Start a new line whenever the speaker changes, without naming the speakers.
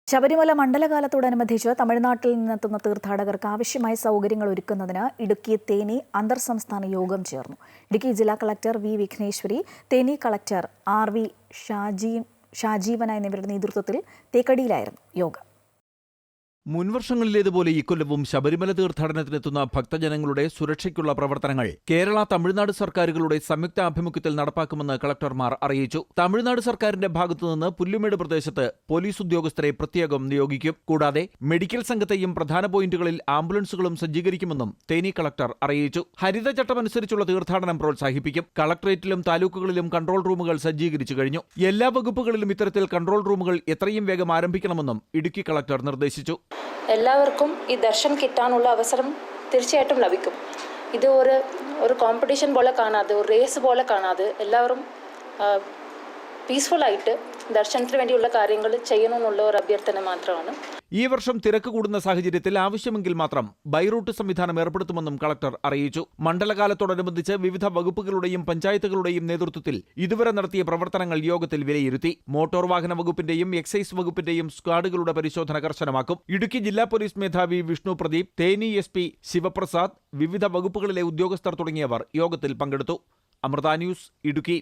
ശബരിമല മണ്ഡലകാലത്തോടനുബന്ധിച്ച് തമിഴ്നാട്ടിൽ നിന്നെത്തുന്ന തീർത്ഥാടകർക്ക് ആവശ്യമായ സൗകര്യങ്ങൾ ഒരുക്കുന്നതിന് ഇടുക്കി തേനി അന്തർ സംസ്ഥാന യോഗം ചേർന്നു. ഇടുക്കി ജില്ലാ collector V Vigneshwari, Theni collector R V ഷാജീവന എന്നിവരുടെ നേതൃത്വത്തിൽ തേക്കടിയിലായിരുന്നു യോഗം.
മുൻവർഷങ്ങളിലേതുപോലെ ഇക്കൊല്ലവും ശബരിമല തീർത്ഥാടനത്തിനെത്തുന്ന ഭക്തജനങ്ങളുടെ സുരക്ഷയ്ക്കുള്ള പ്രവർത്തനങ്ങൾ കേരള തമിഴ്നാട് സർക്കാരുകളുടെ സംയുക്ത ആഭിമുഖ്യത്തിൽ നടപ്പാക്കുമെന്ന് കളക്ടർമാർ അറിയിച്ചു. തമിഴ്നാട് സർക്കാരിന്റെ ഭാഗത്തുനിന്ന് പുല്ലുമേട് പ്രദേശത്ത് പോലീസ് ഉദ്യോഗസ്ഥരെ പ്രത്യേകം നിയോഗിക്കും. കൂടാതെ മെഡിക്കൽ സംഘത്തെയും പ്രധാന പോയിന്റുകളിൽ ആംബുലൻസുകളും സജ്ജീകരിക്കുമെന്നും തേനി കളക്ടർ അറിയിച്ചു. ഹരിതചട്ടമനുസരിച്ചുള്ള തീർത്ഥാടനം പ്രോത്സാഹിപ്പിക്കും. കളക്ടറേറ്റിലും താലൂക്കുകളിലും കൺട്രോൾ റൂമുകൾ സജ്ജീകരിച്ചു കഴിഞ്ഞു. എല്ലാ വകുപ്പുകളിലും ഇത്തരത്തിൽ കൺട്രോൾ റൂമുകൾ എത്രയും വേഗം ആരംഭിക്കണമെന്നും ഇടുക്കി കളക്ടർ നിർദ്ദേശിച്ചു.
എല്ലാവർക്കും ഈ ദർശനം കിട്ടാനുള്ള അവസരം തീർച്ചയായിട്ടും ലഭിക്കും. ഇത് ഒരു കോമ്പറ്റീഷൻ പോലെ കാണാതെ, ഒരു റേസ് പോലെ കാണാതെ എല്ലാവരും പീസ്ഫുള്ളായിട്ട് ദർശനത്തിന് വേണ്ടിയുള്ള കാര്യങ്ങൾ ചെയ്യണമെന്നുള്ള ഒരു അഭ്യർത്ഥന മാത്രമാണ്.
ഈ വർഷം തിരക്ക് കൂടുന്ന സാഹചര്യത്തിൽ ആവശ്യമെങ്കിൽ മാത്രം ബൈറൂട്ട് സംവിധാനം ഏർപ്പെടുത്തുമെന്നും കളക്ടർ അറിയിച്ചു. മണ്ഡലകാലത്തോടനുബന്ധിച്ച് വിവിധ വകുപ്പുകളുടെയും പഞ്ചായത്തുകളുടെയും നേതൃത്വത്തിൽ ഇതുവരെ നടത്തിയ പ്രവർത്തനങ്ങൾ യോഗത്തിൽ വിലയിരുത്തി. മോട്ടോർ വാഹന വകുപ്പിന്റെയും എക്സൈസ് വകുപ്പിന്റെയും സ്ക്വാഡുകളുടെ പരിശോധന കർശനമാക്കും. ഇടുക്കി ജില്ലാ പോലീസ് മേധാവി വിഷ്ണു പ്രദീപ്, തേനി SP ശിവപ്രസാദ്, വിവിധ വകുപ്പുകളിലെ ഉദ്യോഗസ്ഥർ തുടങ്ങിയവർ യോഗത്തിൽ പങ്കെടുത്തു. അമൃത ന്യൂസ്, ഇടുക്കി.